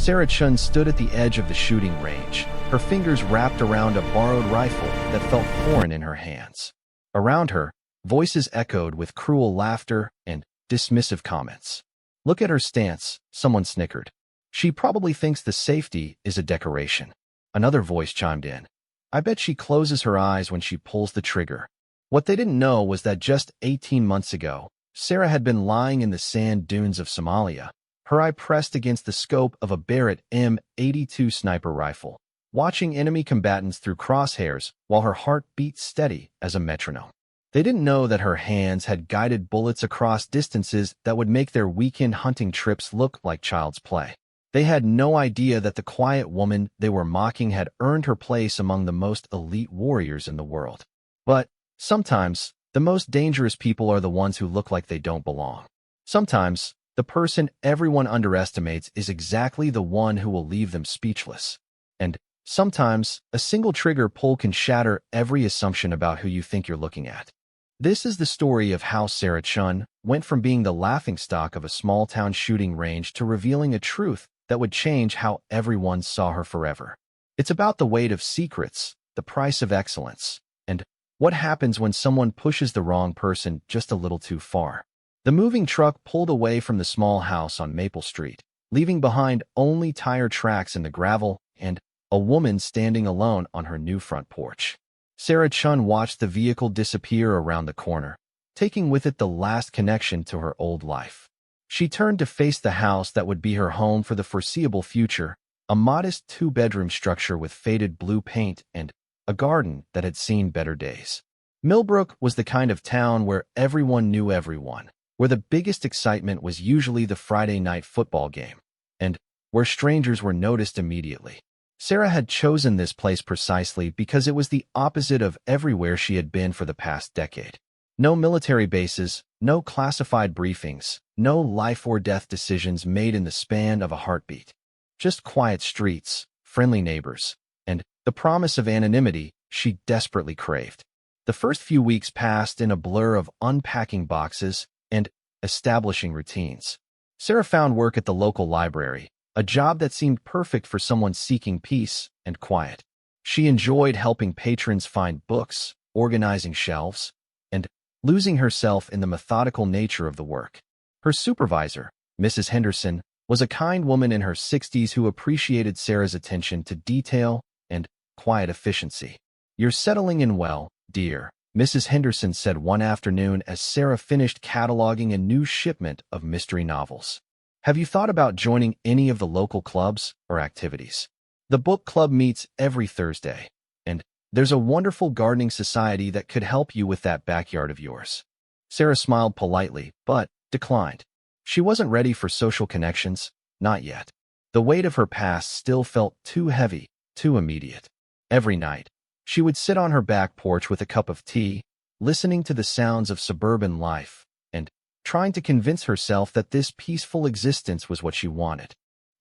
Sarah Chun stood at the edge of the shooting range, her fingers wrapped around a borrowed rifle that felt foreign in her hands. Around her, voices echoed with cruel laughter and dismissive comments. "Look at her stance," someone snickered. "She probably thinks the safety is a decoration." Another voice chimed in. "I bet she closes her eyes when she pulls the trigger." What they didn't know was that just 18 months ago, Sarah had been lying in the sand dunes of Somalia, her eye pressed against the scope of a Barrett M82 sniper rifle, watching enemy combatants through crosshairs while her heart beat steady as a metronome. They didn't know that her hands had guided bullets across distances that would make their weekend hunting trips look like child's play. They had no idea that the quiet woman they were mocking had earned her place among the most elite warriors in the world. But sometimes, the most dangerous people are the ones who look like they don't belong. Sometimes, the person everyone underestimates is exactly the one who will leave them speechless. And sometimes, a single trigger pull can shatter every assumption about who you think you're looking at. This is the story of how Sarah Chun went from being the laughingstock of a small-town shooting range to revealing a truth that would change how everyone saw her forever. It's about the weight of secrets, the price of excellence, and what happens when someone pushes the wrong person just a little too far. The moving truck pulled away from the small house on Maple Street, leaving behind only tire tracks in the gravel and a woman standing alone on her new front porch. Sarah Chun watched the vehicle disappear around the corner, taking with it the last connection to her old life. She turned to face the house that would be her home for the foreseeable future, a modest two-bedroom structure with faded blue paint and a garden that had seen better days. Millbrook was the kind of town where everyone knew everyone, where the biggest excitement was usually the Friday night football game, and where strangers were noticed immediately. Sarah had chosen this place precisely because it was the opposite of everywhere she had been for the past decade. No military bases, no classified briefings, no life-or-death decisions made in the span of a heartbeat. Just quiet streets, friendly neighbors, and the promise of anonymity she desperately craved. The first few weeks passed in a blur of unpacking boxes and establishing routines. Sarah found work at the local library, a job that seemed perfect for someone seeking peace and quiet. She enjoyed helping patrons find books, organizing shelves, and losing herself in the methodical nature of the work. Her supervisor, Mrs. Henderson, was a kind woman in her 60s who appreciated Sarah's attention to detail and quiet efficiency. "You're settling in well, dear," Mrs. Henderson said one afternoon as Sarah finished cataloging a new shipment of mystery novels. "Have you thought about joining any of the local clubs or activities? The book club meets every Thursday, and there's a wonderful gardening society that could help you with that backyard of yours." Sarah smiled politely, but declined. She wasn't ready for social connections, not yet. The weight of her past still felt too heavy, too immediate. Every night, she would sit on her back porch with a cup of tea, listening to the sounds of suburban life, and trying to convince herself that this peaceful existence was what she wanted.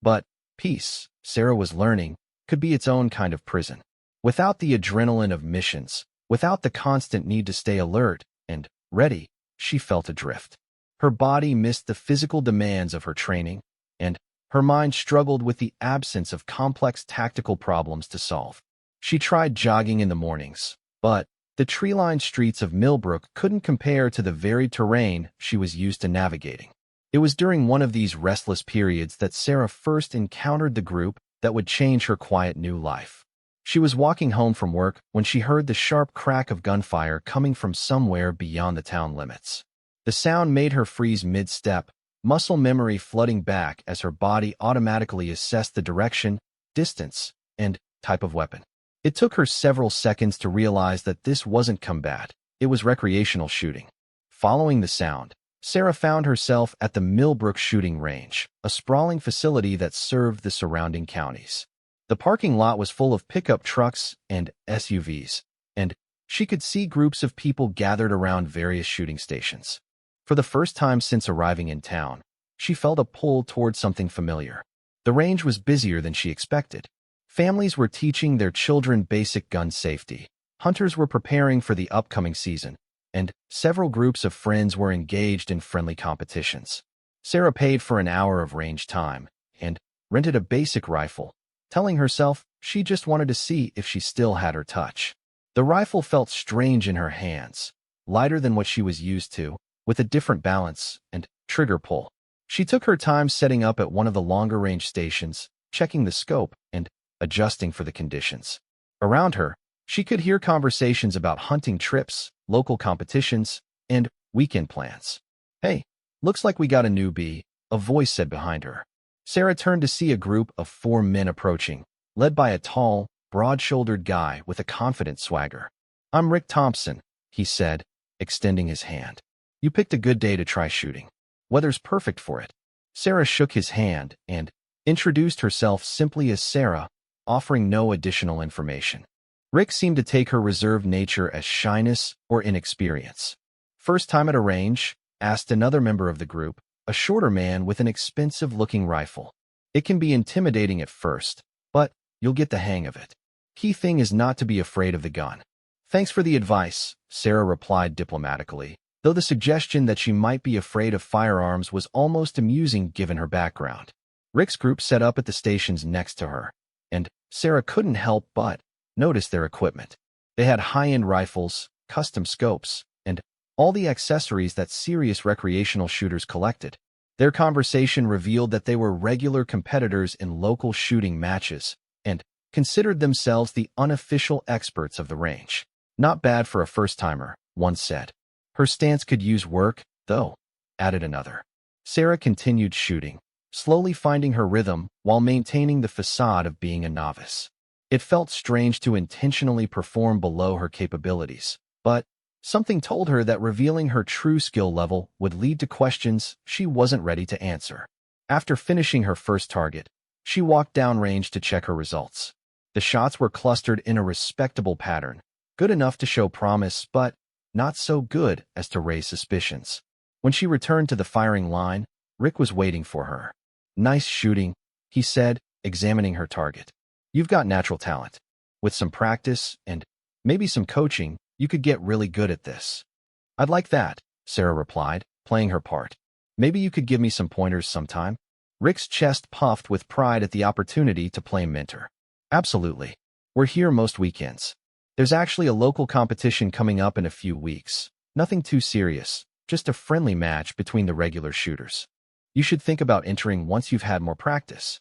But peace, Sarah was learning, could be its own kind of prison. Without the adrenaline of missions, without the constant need to stay alert and ready, she felt adrift. Her body missed the physical demands of her training, and her mind struggled with the absence of complex tactical problems to solve. She tried jogging in the mornings, but the tree-lined streets of Millbrook couldn't compare to the varied terrain she was used to navigating. It was during one of these restless periods that Sarah first encountered the group that would change her quiet new life. She was walking home from work when she heard the sharp crack of gunfire coming from somewhere beyond the town limits. The sound made her freeze mid-step, muscle memory flooding back as her body automatically assessed the direction, distance, and type of weapon. It took her several seconds to realize that this wasn't combat, it was recreational shooting. Following the sound, Sarah found herself at the Millbrook Shooting Range, a sprawling facility that served the surrounding counties. The parking lot was full of pickup trucks and SUVs, and she could see groups of people gathered around various shooting stations. For the first time since arriving in town, she felt a pull toward something familiar. The range was busier than she expected. Families were teaching their children basic gun safety. Hunters were preparing for the upcoming season, and several groups of friends were engaged in friendly competitions. Sarah paid for an hour of range time, and rented a basic rifle, telling herself she just wanted to see if she still had her touch. The rifle felt strange in her hands, lighter than what she was used to, with a different balance and trigger pull. She took her time setting up at one of the longer-range stations, checking the scope and adjusting for the conditions. Around her, she could hear conversations about hunting trips, local competitions, and weekend plans. "Hey, looks like we got a newbie," a voice said behind her. Sarah turned to see a group of 4 men approaching, led by a tall, broad-shouldered guy with a confident swagger. "I'm Rick Thompson," he said, extending his hand. "You picked a good day to try shooting. Weather's perfect for it." Sarah shook his hand and introduced herself simply as Sarah, offering no additional information. Rick seemed to take her reserved nature as shyness or inexperience. "First time at a range?" asked another member of the group, a shorter man with an expensive-looking rifle. "It can be intimidating at first, but you'll get the hang of it. Key thing is not to be afraid of the gun." "Thanks for the advice," Sarah replied diplomatically, though the suggestion that she might be afraid of firearms was almost amusing given her background. Rick's group set up at the stations next to her, and Sarah couldn't help but notice their equipment. They had high-end rifles, custom scopes, and all the accessories that serious recreational shooters collected. Their conversation revealed that they were regular competitors in local shooting matches and considered themselves the unofficial experts of the range. "Not bad for a first-timer," one said. "Her stance could use work, though," added another. Sarah continued shooting, slowly finding her rhythm while maintaining the facade of being a novice. It felt strange to intentionally perform below her capabilities, but something told her that revealing her true skill level would lead to questions she wasn't ready to answer. After finishing her first target, she walked downrange to check her results. The shots were clustered in a respectable pattern, good enough to show promise, but not so good as to raise suspicions. When she returned to the firing line, Rick was waiting for her. "Nice shooting," he said, examining her target. "You've got natural talent. With some practice and maybe some coaching, you could get really good at this." "I'd like that," Sarah replied, playing her part. "Maybe you could give me some pointers sometime." Rick's chest puffed with pride at the opportunity to play mentor. "Absolutely. We're here most weekends. There's actually a local competition coming up in a few weeks. Nothing too serious, just a friendly match between the regular shooters. You should think about entering once you've had more practice."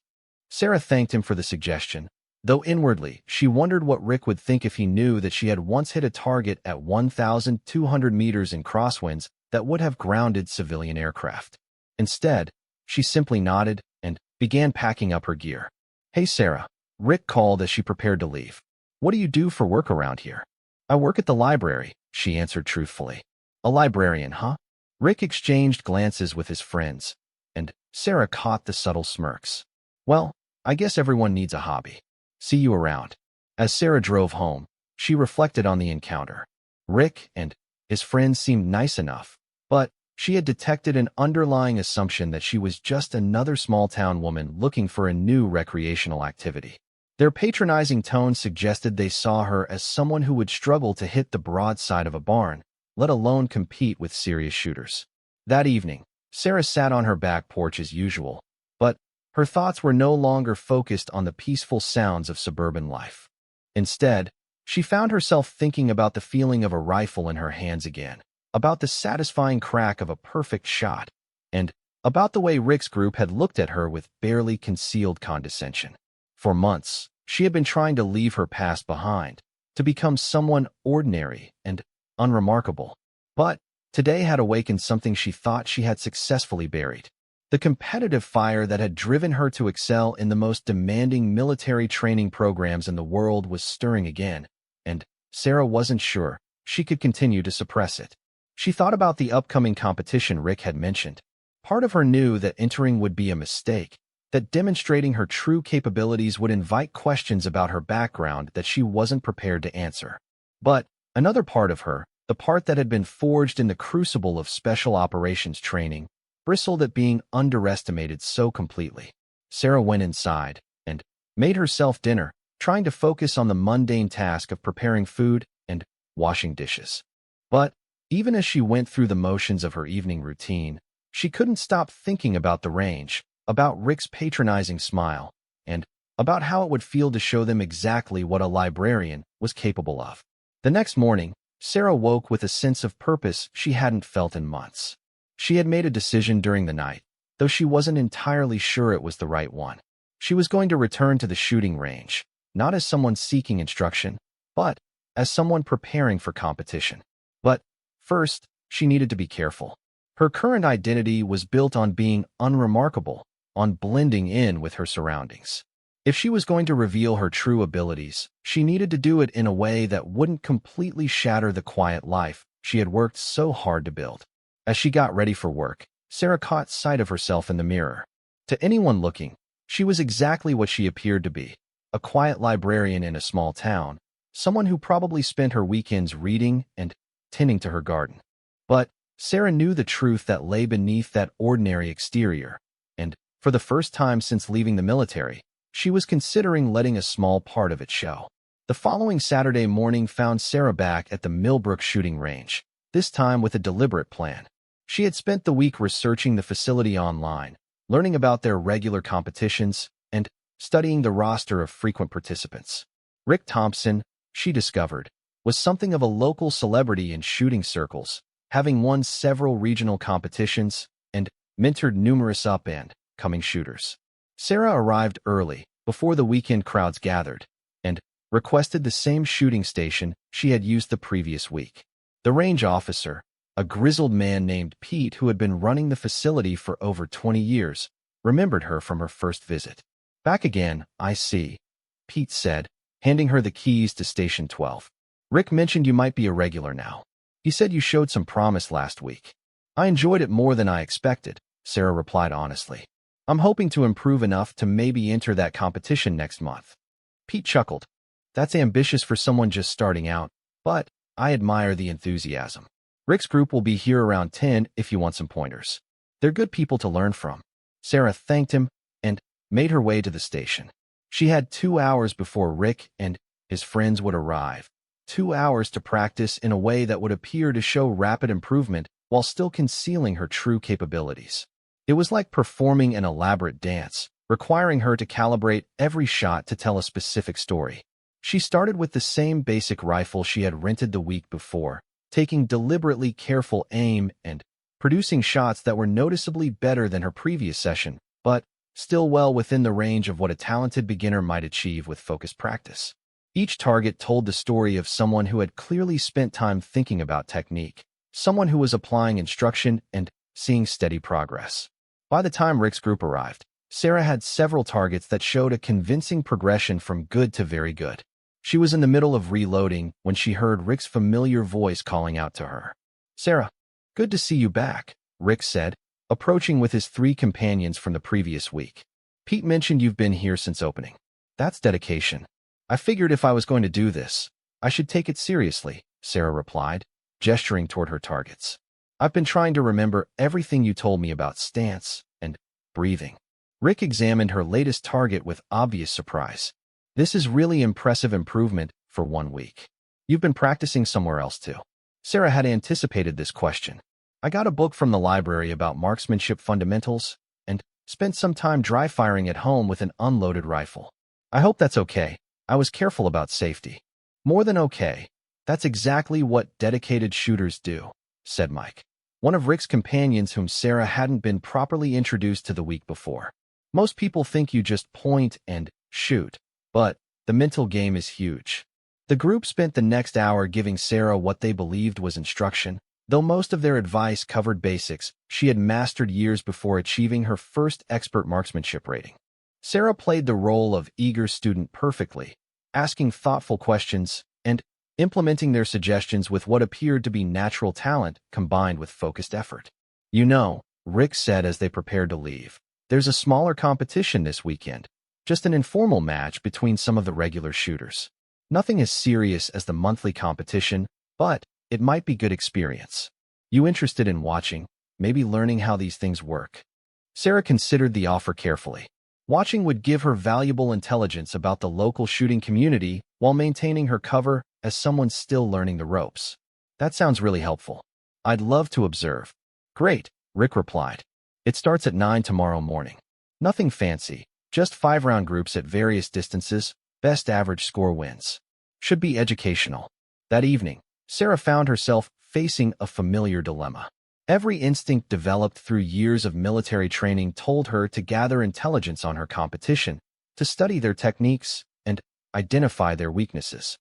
Sarah thanked him for the suggestion, though inwardly she wondered what Rick would think if he knew that she had once hit a target at 1,200 meters in crosswinds that would have grounded civilian aircraft. Instead, she simply nodded and began packing up her gear. "Hey Sarah," Rick called as she prepared to leave. "What do you do for work around here?" "I work at the library," she answered truthfully. "A librarian, huh?" Rick exchanged glances with his friends, and Sarah caught the subtle smirks. "Well, I guess everyone needs a hobby. See you around." As Sarah drove home, she reflected on the encounter. Rick and his friends seemed nice enough, but she had detected an underlying assumption that she was just another small-town woman looking for a new recreational activity. Their patronizing tone suggested they saw her as someone who would struggle to hit the broadside of a barn, let alone compete with serious shooters. That evening, Sarah sat on her back porch as usual, but her thoughts were no longer focused on the peaceful sounds of suburban life. Instead, she found herself thinking about the feeling of a rifle in her hands again, about the satisfying crack of a perfect shot, and about the way Rick's group had looked at her with barely concealed condescension. For months, she had been trying to leave her past behind, to become someone ordinary and unremarkable. But today had awakened something she thought she had successfully buried. The competitive fire that had driven her to excel in the most demanding military training programs in the world was stirring again, and Sarah wasn't sure she could continue to suppress it. She thought about the upcoming competition Rick had mentioned. Part of her knew that entering would be a mistake, that demonstrating her true capabilities would invite questions about her background that she wasn't prepared to answer. But another part of her, the part that had been forged in the crucible of special operations training, bristled at being underestimated so completely. Sarah went inside and made herself dinner, trying to focus on the mundane task of preparing food and washing dishes. But even as she went through the motions of her evening routine, she couldn't stop thinking about the range, about Rick's patronizing smile, and about how it would feel to show them exactly what a librarian was capable of. The next morning, Sarah woke with a sense of purpose she hadn't felt in months. She had made a decision during the night, though she wasn't entirely sure it was the right one. She was going to return to the shooting range, not as someone seeking instruction, but as someone preparing for competition. But first, she needed to be careful. Her current identity was built on being unremarkable, on blending in with her surroundings. If she was going to reveal her true abilities, she needed to do it in a way that wouldn't completely shatter the quiet life she had worked so hard to build. As she got ready for work, Sarah caught sight of herself in the mirror. To anyone looking, she was exactly what she appeared to be, a quiet librarian in a small town, someone who probably spent her weekends reading and tending to her garden. But Sarah knew the truth that lay beneath that ordinary exterior, and for the first time since leaving the military, she was considering letting a small part of it show. The following Saturday morning found Sarah back at the Millbrook shooting range, this time with a deliberate plan. She had spent the week researching the facility online, learning about their regular competitions, and studying the roster of frequent participants. Rick Thompson, she discovered, was something of a local celebrity in shooting circles, having won several regional competitions and mentored numerous up-and-coming shooters. Sarah arrived early, before the weekend crowds gathered, and requested the same shooting station she had used the previous week. The range officer, a grizzled man named Pete who had been running the facility for over 20 years, remembered her from her first visit. "Back again, I see," Pete said, handing her the keys to Station 12. "Rick mentioned you might be a regular now. He said you showed some promise last week." "I enjoyed it more than I expected," Sarah replied honestly. "I'm hoping to improve enough to maybe enter that competition next month." Pete chuckled. "That's ambitious for someone just starting out, but I admire the enthusiasm. Rick's group will be here around 10 if you want some pointers. They're good people to learn from." Sarah thanked him and made her way to the station. She had 2 hours before Rick and his friends would arrive. 2 hours to practice in a way that would appear to show rapid improvement while still concealing her true capabilities. It was like performing an elaborate dance, requiring her to calibrate every shot to tell a specific story. She started with the same basic rifle she had rented the week before, taking deliberately careful aim and producing shots that were noticeably better than her previous session, but still well within the range of what a talented beginner might achieve with focused practice. Each target told the story of someone who had clearly spent time thinking about technique, someone who was applying instruction and seeing steady progress. By the time Rick's group arrived, Sarah had several targets that showed a convincing progression from good to very good. She was in the middle of reloading when she heard Rick's familiar voice calling out to her. "Sarah, good to see you back," Rick said, approaching with his 3 companions from the previous week. "Pete mentioned you've been here since opening. That's dedication. I figured if I was going to do this, I should take it seriously," Sarah replied, gesturing toward her targets. "I've been trying to remember everything you told me about stance and breathing." Rick examined her latest target with obvious surprise. "This is really impressive improvement for 1 week. You've been practicing somewhere else too?" Sarah had anticipated this question. "I got a book from the library about marksmanship fundamentals and spent some time dry firing at home with an unloaded rifle. I hope that's okay. I was careful about safety." "More than okay. That's exactly what dedicated shooters do," said Mike, one of Rick's companions whom Sarah hadn't been properly introduced to the week before. "Most people think you just point and shoot, but the mental game is huge." The group spent the next hour giving Sarah what they believed was instruction, though most of their advice covered basics she had mastered years before achieving her first expert marksmanship rating. Sarah played the role of eager student perfectly, asking thoughtful questions and implementing their suggestions with what appeared to be natural talent combined with focused effort. "You know," Rick said as they prepared to leave, "there's a smaller competition this weekend, just an informal match between some of the regular shooters. Nothing as serious as the monthly competition, but it might be good experience. You interested in watching, maybe learning how these things work?" Sarah considered the offer carefully. Watching would give her valuable intelligence about the local shooting community while maintaining her cover as someone still learning the ropes. "That sounds really helpful. I'd love to observe." "Great," Rick replied. "It starts at 9 tomorrow morning. Nothing fancy, just 5-round groups at various distances, best average score wins. Should be educational. That evening, Sarah found herself facing a familiar dilemma. Every instinct developed through years of military training told her to gather intelligence on her competition, to study their techniques, and identify their weaknesses.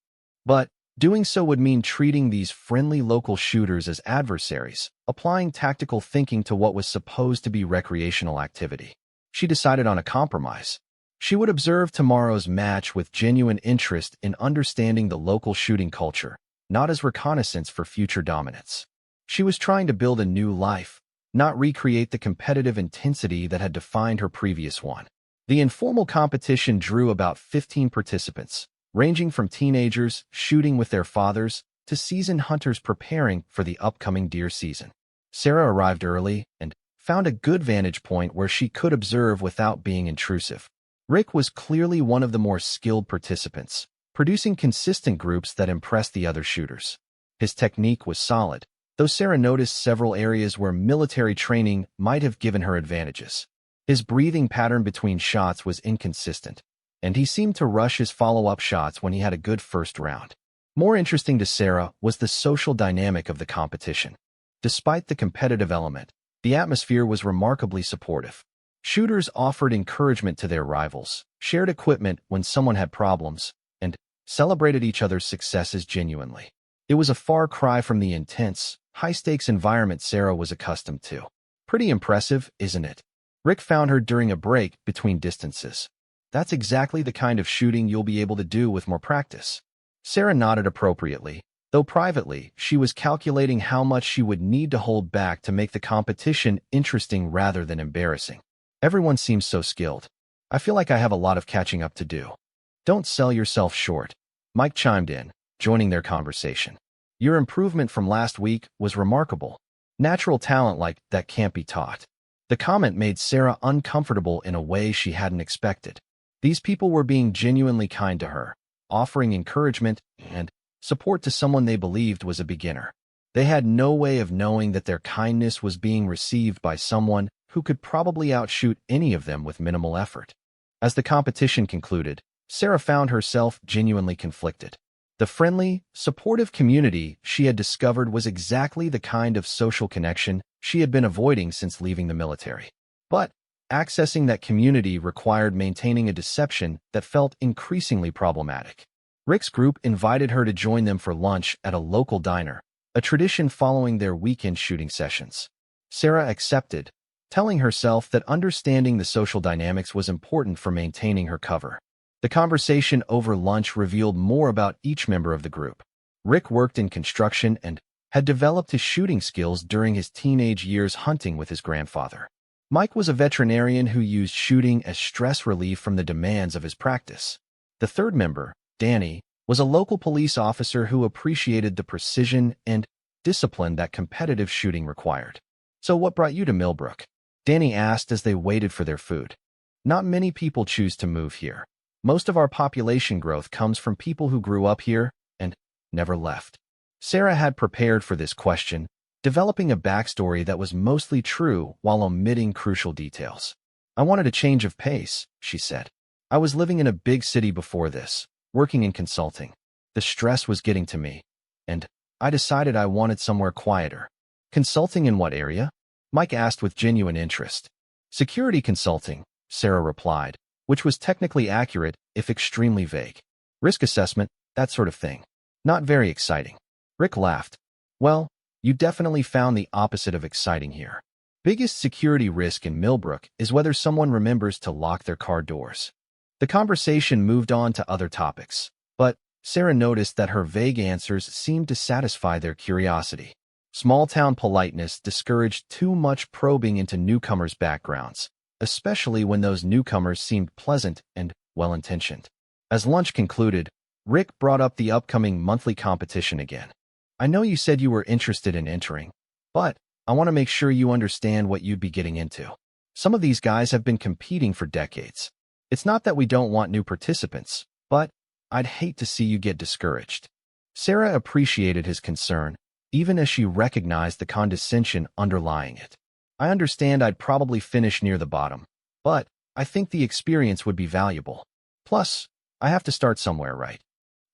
But doing so would mean treating these friendly local shooters as adversaries, applying tactical thinking to what was supposed to be recreational activity. She decided on a compromise. She would observe tomorrow's match with genuine interest in understanding the local shooting culture, not as reconnaissance for future dominance. She was trying to build a new life, not recreate the competitive intensity that had defined her previous one. The informal competition drew about 15 participants, ranging from teenagers shooting with their fathers to seasoned hunters preparing for the upcoming deer season. Sarah arrived early and found a good vantage point where she could observe without being intrusive. Rick was clearly one of the more skilled participants, producing consistent groups that impressed the other shooters. His technique was solid, though Sarah noticed several areas where military training might have given her advantages. His breathing pattern between shots was inconsistent, and he seemed to rush his follow-up shots when he had a good first round. More interesting to Sarah was the social dynamic of the competition. Despite the competitive element, the atmosphere was remarkably supportive. Shooters offered encouragement to their rivals, shared equipment when someone had problems, and celebrated each other's successes genuinely. It was a far cry from the intense, high-stakes environment Sarah was accustomed to. Pretty impressive, isn't it? Rick found her during a break between distances. That's exactly the kind of shooting you'll be able to do with more practice. Sarah nodded appropriately, though privately, she was calculating how much she would need to hold back to make the competition interesting rather than embarrassing. Everyone seems so skilled. I feel like I have a lot of catching up to do. Don't sell yourself short. Mike chimed in, joining their conversation. Your improvement from last week was remarkable. Natural talent like that can't be taught. The comment made Sarah uncomfortable in a way she hadn't expected. These people were being genuinely kind to her, offering encouragement and support to someone they believed was a beginner. They had no way of knowing that their kindness was being received by someone who could probably outshoot any of them with minimal effort. As the competition concluded, Sarah found herself genuinely conflicted. The friendly, supportive community she had discovered was exactly the kind of social connection she had been avoiding since leaving the military. But accessing that community required maintaining a deception that felt increasingly problematic. Rick's group invited her to join them for lunch at a local diner, a tradition following their weekend shooting sessions. Sarah accepted, telling herself that understanding the social dynamics was important for maintaining her cover. The conversation over lunch revealed more about each member of the group. Rick worked in construction and had developed his shooting skills during his teenage years hunting with his grandfather. Mike was a veterinarian who used shooting as stress relief from the demands of his practice. The third member, Danny, was a local police officer who appreciated the precision and discipline that competitive shooting required. So what brought you to Millbrook? Danny asked as they waited for their food. Not many people choose to move here. Most of our population growth comes from people who grew up here and never left. Sarah had prepared for this question, developing a backstory that was mostly true while omitting crucial details. I wanted a change of pace, she said. I was living in a big city before this, working in consulting. The stress was getting to me, and I decided I wanted somewhere quieter. Consulting in what area? Mike asked with genuine interest. Security consulting, Sarah replied, which was technically accurate if extremely vague. Risk assessment, that sort of thing. Not very exciting. Rick laughed. Well, you definitely found the opposite of exciting here. Biggest security risk in Millbrook is whether someone remembers to lock their car doors. The conversation moved on to other topics, but Sarah noticed that her vague answers seemed to satisfy their curiosity. Small-town politeness discouraged too much probing into newcomers' backgrounds, especially when those newcomers seemed pleasant and well-intentioned. As lunch concluded, Rick brought up the upcoming monthly competition again. I know you said you were interested in entering, but I want to make sure you understand what you'd be getting into. Some of these guys have been competing for decades. It's not that we don't want new participants, but I'd hate to see you get discouraged. Sarah appreciated his concern, even as she recognized the condescension underlying it. I understand I'd probably finish near the bottom, but I think the experience would be valuable. Plus, I have to start somewhere, right?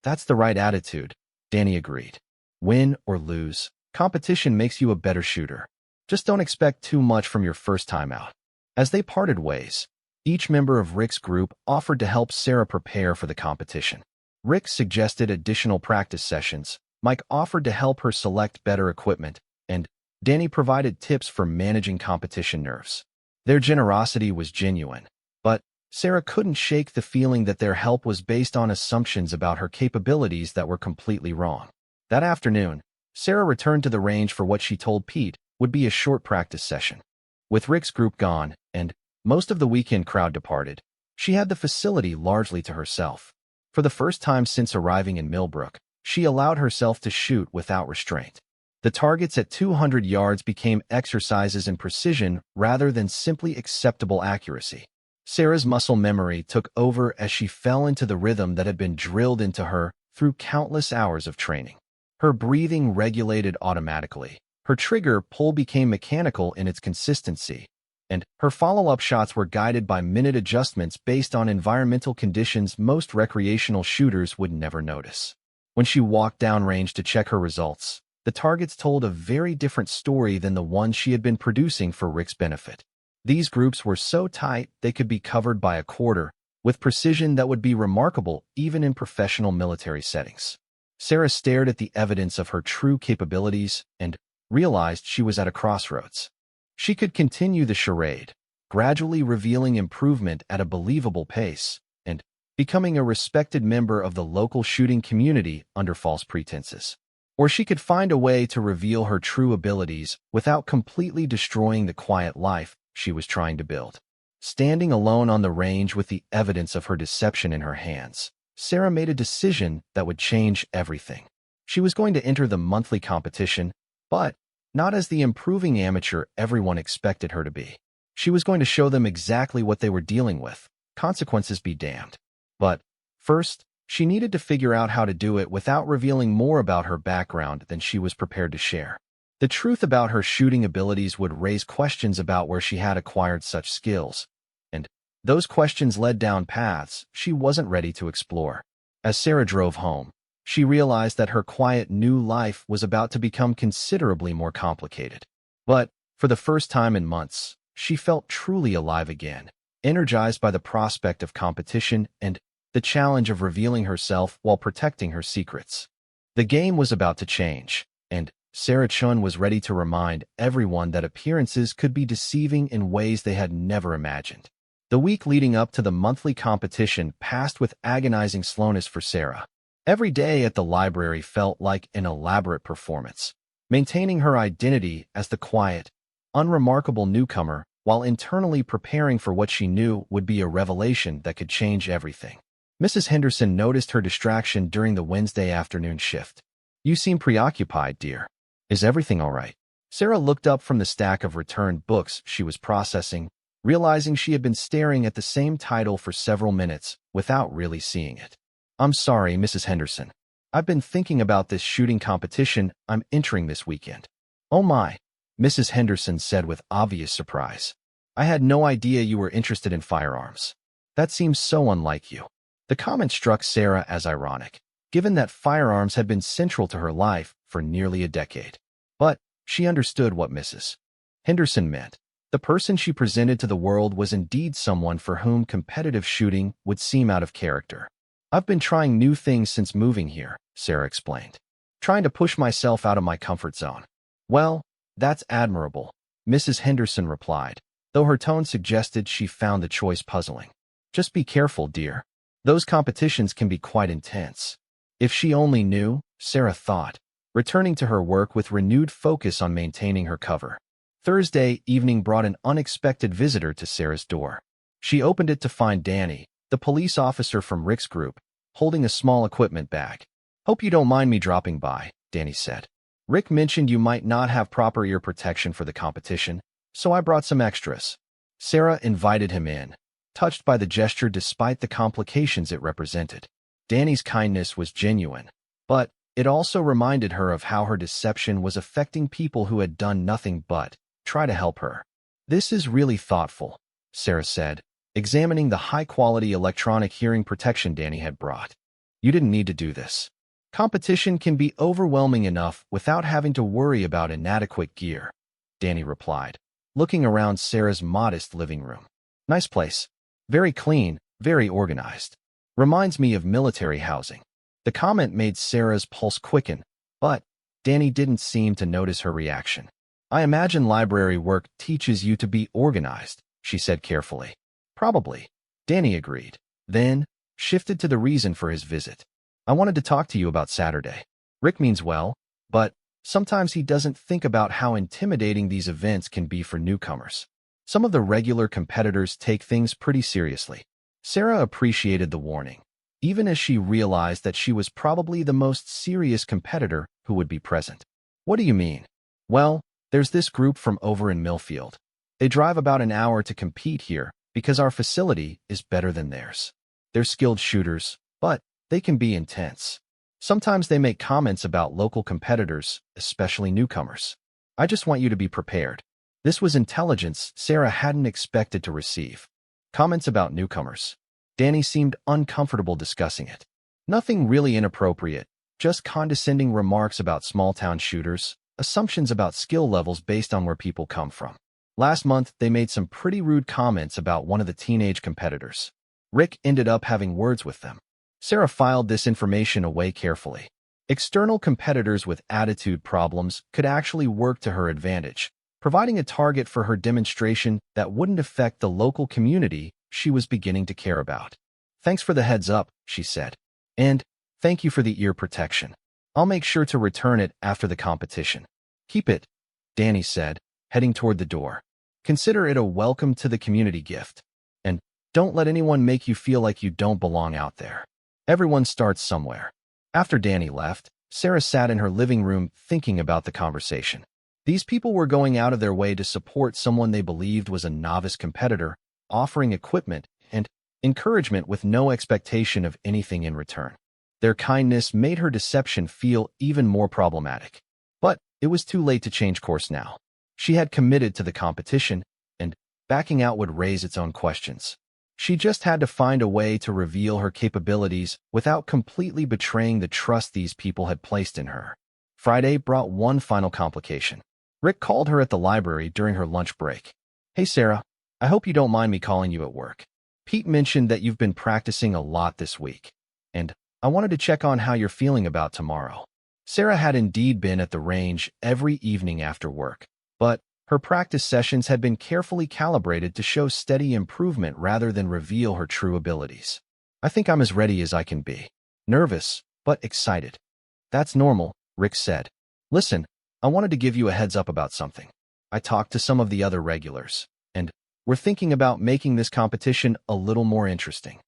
That's the right attitude, Danny agreed. Win or lose, competition makes you a better shooter. Just don't expect too much from your first time out. As they parted ways, each member of Rick's group offered to help Sarah prepare for the competition. Rick suggested additional practice sessions, Mike offered to help her select better equipment, and Danny provided tips for managing competition nerves. Their generosity was genuine, but Sarah couldn't shake the feeling that their help was based on assumptions about her capabilities that were completely wrong. That afternoon, Sarah returned to the range for what she told Pete would be a short practice session. With Rick's group gone, and most of the weekend crowd departed, she had the facility largely to herself. For the first time since arriving in Millbrook, she allowed herself to shoot without restraint. The targets at 200 yards became exercises in precision rather than simply acceptable accuracy. Sarah's muscle memory took over as she fell into the rhythm that had been drilled into her through countless hours of training. Her breathing regulated automatically, her trigger pull became mechanical in its consistency, and her follow-up shots were guided by minute adjustments based on environmental conditions most recreational shooters would never notice. When she walked downrange to check her results, the targets told a very different story than the one she had been producing for Rick's benefit. These groups were so tight they could be covered by a quarter, with precision that would be remarkable even in professional military settings. Sarah stared at the evidence of her true capabilities and realized she was at a crossroads. She could continue the charade, gradually revealing improvement at a believable pace, and becoming a respected member of the local shooting community under false pretenses. Or she could find a way to reveal her true abilities without completely destroying the quiet life she was trying to build. Standing alone on the range with the evidence of her deception in her hands, Sarah made a decision that would change everything. She was going to enter the monthly competition, but not as the improving amateur everyone expected her to be. She was going to show them exactly what they were dealing with, consequences be damned. But first, she needed to figure out how to do it without revealing more about her background than she was prepared to share. The truth about her shooting abilities would raise questions about where she had acquired such skills, and those questions led down paths she wasn't ready to explore. As Sarah drove home, she realized that her quiet new life was about to become considerably more complicated. But for the first time in months, she felt truly alive again, energized by the prospect of competition and the challenge of revealing herself while protecting her secrets. The game was about to change, and Sarah Chun was ready to remind everyone that appearances could be deceiving in ways they had never imagined. The week leading up to the monthly competition passed with agonizing slowness for Sarah. Every day at the library felt like an elaborate performance, maintaining her identity as the quiet, unremarkable newcomer while internally preparing for what she knew would be a revelation that could change everything. Mrs. Henderson noticed her distraction during the Wednesday afternoon shift. "You seem preoccupied, dear. Is everything all right?" Sarah looked up from the stack of returned books she was processing, realizing she had been staring at the same title for several minutes without really seeing it. "I'm sorry, Mrs. Henderson. I've been thinking about this shooting competition I'm entering this weekend." "Oh my," Mrs. Henderson said with obvious surprise. "I had no idea you were interested in firearms. That seems so unlike you." The comment struck Sarah as ironic, given that firearms had been central to her life for nearly a decade. But she understood what Mrs. Henderson meant. The person she presented to the world was indeed someone for whom competitive shooting would seem out of character. "I've been trying new things since moving here," Sarah explained. "Trying to push myself out of my comfort zone." "Well, that's admirable," Mrs. Henderson replied, though her tone suggested she found the choice puzzling. "Just be careful, dear. Those competitions can be quite intense." If she only knew, Sarah thought, returning to her work with renewed focus on maintaining her cover. Thursday evening brought an unexpected visitor to Sarah's door. She opened it to find Danny, the police officer from Rick's group, holding a small equipment bag. "Hope you don't mind me dropping by," Danny said. "Rick mentioned you might not have proper ear protection for the competition, so I brought some extras." Sarah invited him in, touched by the gesture despite the complications it represented. Danny's kindness was genuine, but it also reminded her of how her deception was affecting people who had done nothing but try to help her. "This is really thoughtful," Sarah said, examining the high-quality electronic hearing protection Danny had brought. You didn't need to do this. Competition can be overwhelming enough without having to worry about inadequate gear, Danny replied, looking around Sarah's modest living room. Nice place. Very clean, very organized. Reminds me of military housing. The comment made Sarah's pulse quicken, but Danny didn't seem to notice her reaction. I imagine library work teaches you to be organized, she said carefully. Probably, Danny agreed, then shifted to the reason for his visit. I wanted to talk to you about Saturday. Rick means well, but sometimes he doesn't think about how intimidating these events can be for newcomers. Some of the regular competitors take things pretty seriously. Sarah appreciated the warning, even as she realized that she was probably the most serious competitor who would be present. What do you mean? Well, there's this group from over in Millfield. They drive about an hour to compete here because our facility is better than theirs. They're skilled shooters, but they can be intense. Sometimes they make comments about local competitors, especially newcomers. I just want you to be prepared. This was intelligence Sarah hadn't expected to receive. Comments about newcomers. Danny seemed uncomfortable discussing it. Nothing really inappropriate, just condescending remarks about small-town shooters, assumptions about skill levels based on where people come from. Last month, they made some pretty rude comments about one of the teenage competitors. Rick ended up having words with them. Sarah filed this information away carefully. External competitors with attitude problems could actually work to her advantage, providing a target for her demonstration that wouldn't affect the local community she was beginning to care about. Thanks for the heads up, she said. And thank you for the ear protection. I'll make sure to return it after the competition. Keep it, Danny said, heading toward the door. Consider it a welcome to the community gift. And don't let anyone make you feel like you don't belong out there. Everyone starts somewhere. After Danny left, Sarah sat in her living room thinking about the conversation. These people were going out of their way to support someone they believed was a novice competitor, offering equipment and encouragement with no expectation of anything in return. Their kindness made her deception feel even more problematic. But it was too late to change course now. She had committed to the competition, and backing out would raise its own questions. She just had to find a way to reveal her capabilities without completely betraying the trust these people had placed in her. Friday brought one final complication. Rick called her at the library during her lunch break. Hey Sarah, I hope you don't mind me calling you at work. Pete mentioned that you've been practicing a lot this week, and I wanted to check on how you're feeling about tomorrow. Sarah had indeed been at the range every evening after work, but her practice sessions had been carefully calibrated to show steady improvement rather than reveal her true abilities. I think I'm as ready as I can be. Nervous, but excited. That's normal, Rick said. Listen, I wanted to give you a heads up about something. I talked to some of the other regulars, and we're thinking about making this competition a little more interesting.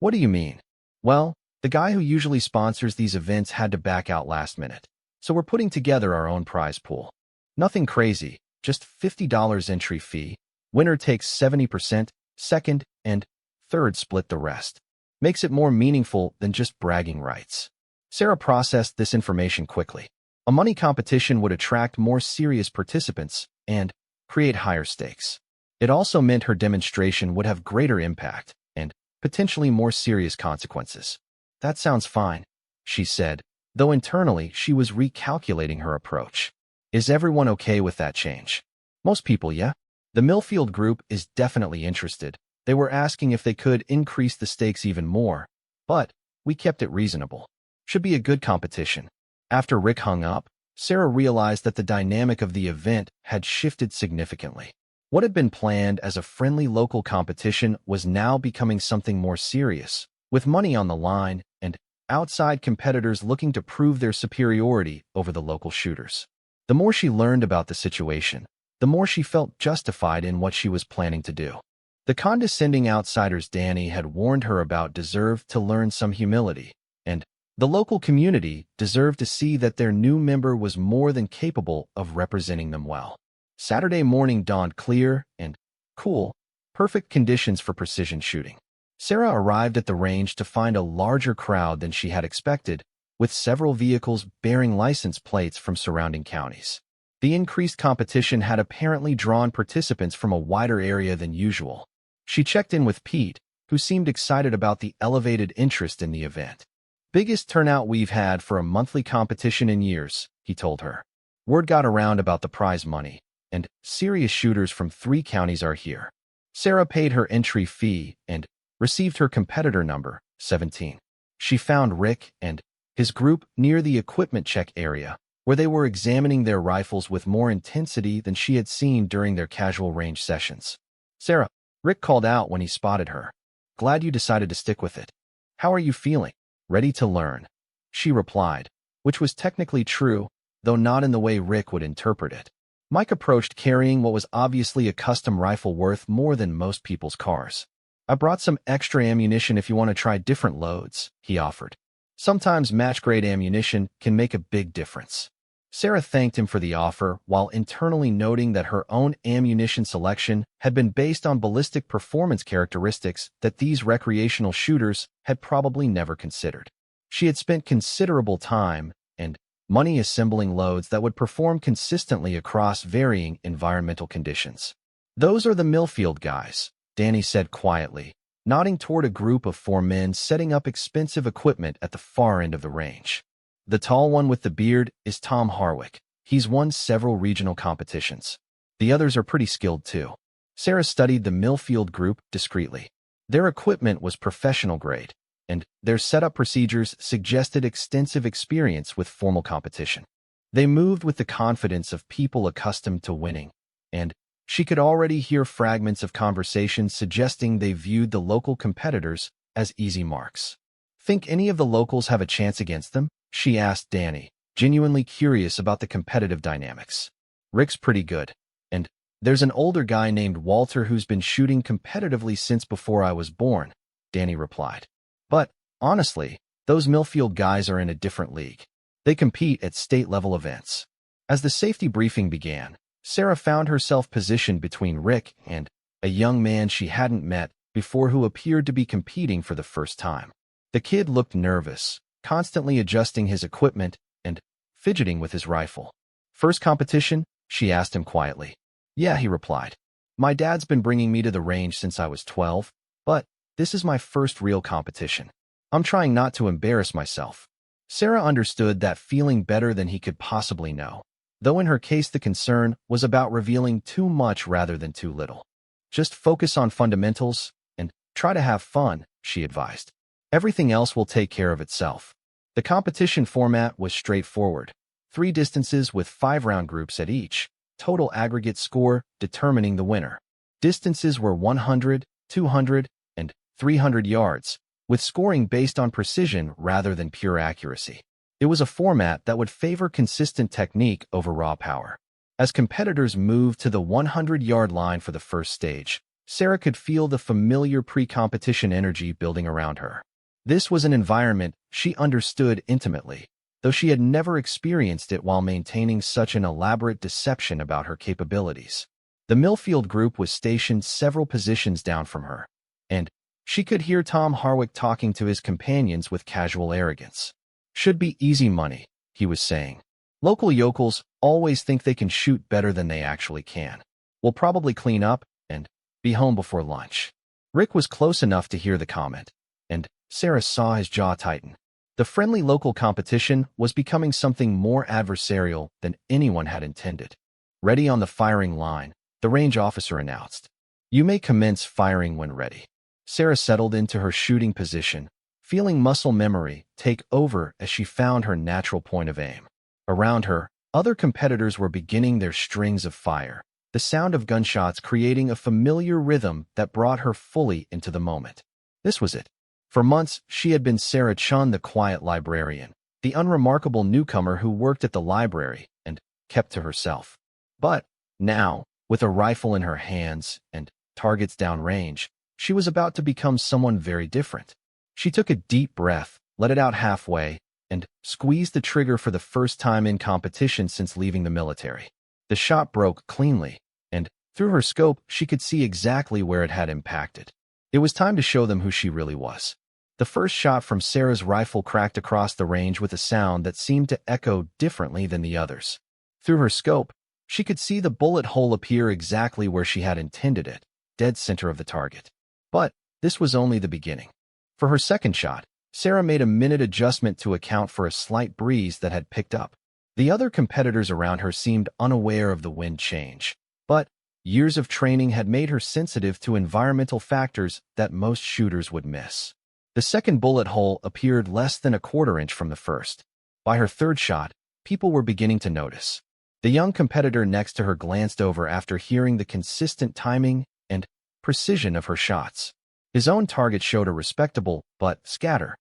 What do you mean? Well, the guy who usually sponsors these events had to back out last minute, so we're putting together our own prize pool. Nothing crazy, just $50 entry fee. Winner takes 70%, second and third split the rest. Makes it more meaningful than just bragging rights. Sarah processed this information quickly. A money competition would attract more serious participants and create higher stakes. It also meant her demonstration would have greater impact and potentially more serious consequences. That sounds fine, she said, though internally she was recalculating her approach. Is everyone okay with that change? Most people, yeah. The Millfield group is definitely interested. They were asking if they could increase the stakes even more, but we kept it reasonable. Should be a good competition. After Rick hung up, Sarah realized that the dynamic of the event had shifted significantly. What had been planned as a friendly local competition was now becoming something more serious, with money on the line and outside competitors looking to prove their superiority over the local shooters. The more she learned about the situation, the more she felt justified in what she was planning to do. The condescending outsiders Danny had warned her about deserved to learn some humility, and the local community deserved to see that their new member was more than capable of representing them well. Saturday morning dawned clear and cool, perfect conditions for precision shooting. Sarah arrived at the range to find a larger crowd than she had expected, with several vehicles bearing license plates from surrounding counties. The increased competition had apparently drawn participants from a wider area than usual. She checked in with Pete, who seemed excited about the elevated interest in the event. "Biggest turnout we've had for a monthly competition in years," he told her. "Word got around about the prize money, and serious shooters from 3 counties are here." Sarah paid her entry fee and received her competitor number, 17. She found Rick and his group near the equipment check area, where they were examining their rifles with more intensity than she had seen during their casual range sessions. "Sarah," Rick called out when he spotted her. "Glad you decided to stick with it. How are you feeling? Ready to learn?" She replied, which was technically true, though not in the way Rick would interpret it. Mike approached carrying what was obviously a custom rifle worth more than most people's cars. "I brought some extra ammunition if you want to try different loads," he offered. Sometimes match-grade ammunition can make a big difference. Sarah thanked him for the offer while internally noting that her own ammunition selection had been based on ballistic performance characteristics that these recreational shooters had probably never considered. She had spent considerable time and money assembling loads that would perform consistently across varying environmental conditions. "Those are the Millfield guys," Danny said quietly, nodding toward a group of 4 men setting up expensive equipment at the far end of the range. "The tall one with the beard is Tom Harwick. He's won several regional competitions. The others are pretty skilled too." Sarah studied the Millfield group discreetly. Their equipment was professional grade, and their setup procedures suggested extensive experience with formal competition. They moved with the confidence of people accustomed to winning, and she could already hear fragments of conversations suggesting they viewed the local competitors as easy marks. "Think any of the locals have a chance against them?" she asked Danny, genuinely curious about the competitive dynamics. "Rick's pretty good, and there's an older guy named Walter who's been shooting competitively since before I was born," Danny replied. "But, honestly, those Millfield guys are in a different league. They compete at state-level events." As the safety briefing began, Sarah found herself positioned between Rick and a young man she hadn't met before who appeared to be competing for the first time. The kid looked nervous, constantly adjusting his equipment and fidgeting with his rifle. "First competition?" she asked him quietly. "Yeah," he replied. "My dad's been bringing me to the range since I was 12, but this is my first real competition. I'm trying not to embarrass myself." Sarah understood that feeling better than he could possibly know, though in her case the concern was about revealing too much rather than too little. "Just focus on fundamentals and try to have fun," she advised. "Everything else will take care of itself." The competition format was straightforward. 3 distances with 5-round groups at each, total aggregate score determining the winner. Distances were 100, 200, and 300 yards, with scoring based on precision rather than pure accuracy. It was a format that would favor consistent technique over raw power. As competitors moved to the 100-yard line for the first stage, Sarah could feel the familiar pre-competition energy building around her. This was an environment she understood intimately, though she had never experienced it while maintaining such an elaborate deception about her capabilities. The Millfield group was stationed several positions down from her, and she could hear Tom Harwick talking to his companions with casual arrogance. "Should be easy money," he was saying. "Local yokels always think they can shoot better than they actually can. We'll probably clean up and be home before lunch." Rick was close enough to hear the comment, and Sarah saw his jaw tighten. The friendly local competition was becoming something more adversarial than anyone had intended. "Ready on the firing line," the range officer announced. "You may commence firing when ready." Sarah settled into her shooting position, feeling muscle memory take over as she found her natural point of aim. Around her, other competitors were beginning their strings of fire, the sound of gunshots creating a familiar rhythm that brought her fully into the moment. This was it. For months, she had been Sarah Chun, the quiet librarian, the unremarkable newcomer who worked at the library and kept to herself. But now, with a rifle in her hands and targets downrange, she was about to become someone very different. She took a deep breath, let it out halfway, and squeezed the trigger for the first time in competition since leaving the military. The shot broke cleanly, and through her scope, she could see exactly where it had impacted. It was time to show them who she really was. The first shot from Sarah's rifle cracked across the range with a sound that seemed to echo differently than the others. Through her scope, she could see the bullet hole appear exactly where she had intended it, dead center of the target. But this was only the beginning. For her second shot, Sarah made a minute adjustment to account for a slight breeze that had picked up. The other competitors around her seemed unaware of the wind change, but years of training had made her sensitive to environmental factors that most shooters would miss. The second bullet hole appeared less than a quarter-inch from the first. By her third shot, people were beginning to notice. The young competitor next to her glanced over after hearing the consistent timing and precision of her shots. His own target showed a respectable but scatter